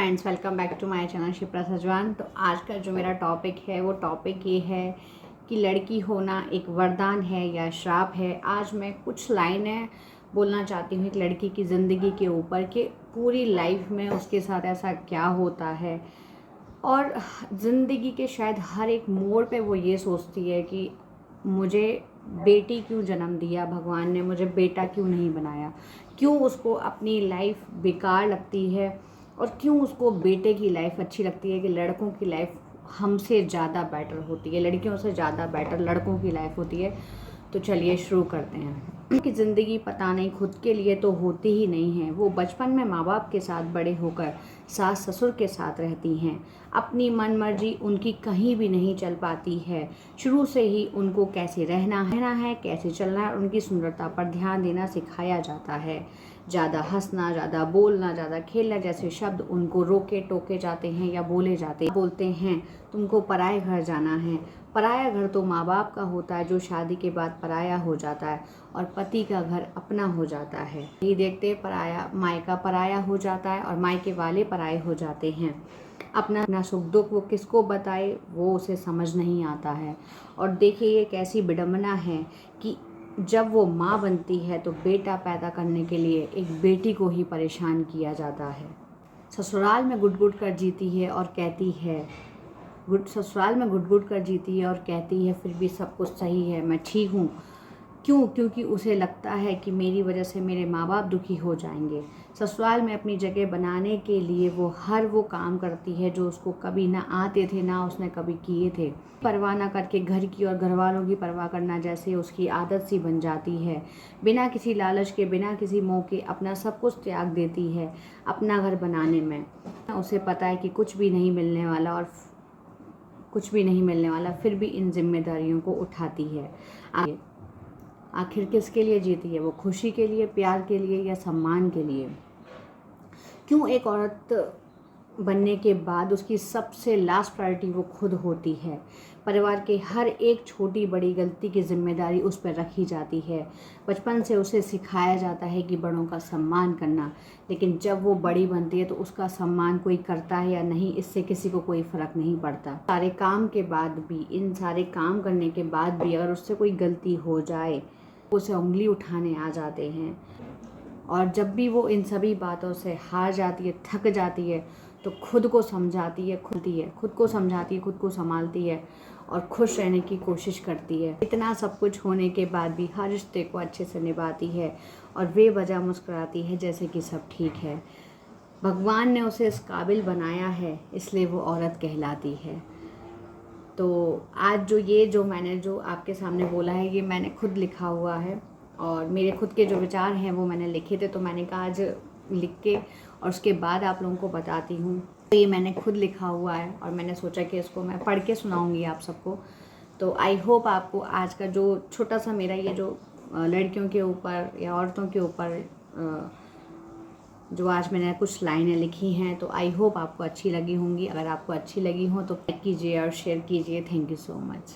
Friends, welcome back to my channel Shipra Sajwan. तो आज का जो मेरा टॉपिक है वो टॉपिक ये है कि लड़की होना एक वरदान है या श्राप है। आज मैं कुछ लाइनें बोलना चाहती हूँ एक लड़की की ज़िंदगी के ऊपर कि पूरी लाइफ में उसके साथ ऐसा क्या होता है, और ज़िंदगी के शायद हर एक मोड़ पे वो ये सोचती है कि मुझे बेटी क्यों जन्म दिया भगवान ने, मुझे बेटा क्यों नहीं बनाया, क्यों उसको अपनी लाइफ बेकार लगती है और क्यों उसको बेटे की लाइफ अच्छी लगती है कि लड़कों की लाइफ हमसे ज़्यादा बेटर होती है, लड़कियों से ज़्यादा बेटर लड़कों की लाइफ होती है। तो चलिए शुरू करते हैं। उनकी ज़िंदगी पता नहीं खुद के लिए तो होती ही नहीं है। वो बचपन में माँ बाप के साथ बड़े होकर सास ससुर के साथ रहती हैं। अपनी मन मर्जी उनकी कहीं भी नहीं चल पाती है। शुरू से ही उनको कैसे रहना है, कैसे चलना है, उनकी सुंदरता पर ध्यान देना सिखाया जाता है। ज़्यादा हंसना, ज़्यादा बोलना, ज़्यादा खेलना जैसे शब्द उनको रोके टोके जाते हैं या बोलते हैं तुमको पराए घर जाना है। पराया घर तो माँ बाप का होता है जो शादी के बाद पराया हो जाता है और पति का घर अपना हो जाता है। ये देखते पराया मायका पराया हो जाता है और मायके वाले पराए हो जाते हैं। अपना सुख दुख वो किसको बताए वो उसे समझ नहीं आता है। और देखिए ये कैसी विडंबना है कि जब वो माँ बनती है तो बेटा पैदा करने के लिए एक बेटी को ही परेशान किया जाता है। ससुराल में गुट कर जीती है और कहती है ससुराल में गुट कर जीती है और कहती है फिर भी सब कुछ सही है, मैं ठीक हूँ। क्यों? क्योंकि उसे लगता है कि मेरी वजह से मेरे माँ बाप दुखी हो जाएंगे। ससुराल में अपनी जगह बनाने के लिए वो वो काम करती है जो उसको कभी ना आते थे, ना उसने कभी किए थे। परवाह ना करके घर की और घर वालों की परवाह करना जैसे उसकी आदत सी बन जाती है। बिना किसी लालच के, बिना किसी मोह के अपना सब कुछ त्याग देती है अपना घर बनाने में। उसे पता है कि कुछ भी नहीं मिलने वाला, फिर भी इन जिम्मेदारियों को उठाती है। आखिर किसके लिए जीती है वो? खुशी के लिए, प्यार के लिए या सम्मान के लिए? क्यों एक औरत बनने के बाद उसकी सबसे लास्ट प्रायोरिटी वो खुद होती है? परिवार के हर एक छोटी बड़ी गलती की जिम्मेदारी उस पर रखी जाती है। बचपन से उसे सिखाया जाता है कि बड़ों का सम्मान करना, लेकिन जब वो बड़ी बनती है तो उसका सम्मान कोई करता है या नहीं इससे किसी को कोई फ़र्क नहीं पड़ता। सारे काम के बाद भी, इन सारे काम करने के बाद भी अगर उससे कोई गलती हो जाए उसे उंगली उठाने आ जाते हैं। और जब भी वो इन सभी बातों से हार जाती है, थक जाती है, तो खुद को समझाती है, खुद को समझाती है, खुद को संभालती है और खुश रहने की कोशिश करती है। इतना सब कुछ होने के बाद भी हर रिश्ते को अच्छे से निभाती है और बेवजह मुस्कुराती है जैसे कि सब ठीक है। भगवान ने उसे इस काबिल बनाया है, इसलिए वो औरत कहलाती है। तो आज जो मैंने आपके सामने बोला है ये मैंने खुद लिखा हुआ है और मेरे खुद के जो विचार हैं वो मैंने लिखे थे। तो मैंने कहा आज लिख के और उसके बाद आप लोगों को बताती हूँ। तो ये मैंने खुद लिखा हुआ है और मैंने सोचा कि इसको मैं पढ़ के सुनाऊँगी आप सबको। तो आई होप आपको आज का जो छोटा सा मेरा ये जो लड़कियों के ऊपर या औरतों के ऊपर जो आज मैंने कुछ लाइनें लिखी हैं तो आई होप आपको अच्छी लगी होंगी। अगर आपको अच्छी लगी हो तो लाइक कीजिए और शेयर कीजिए। Thank you so much.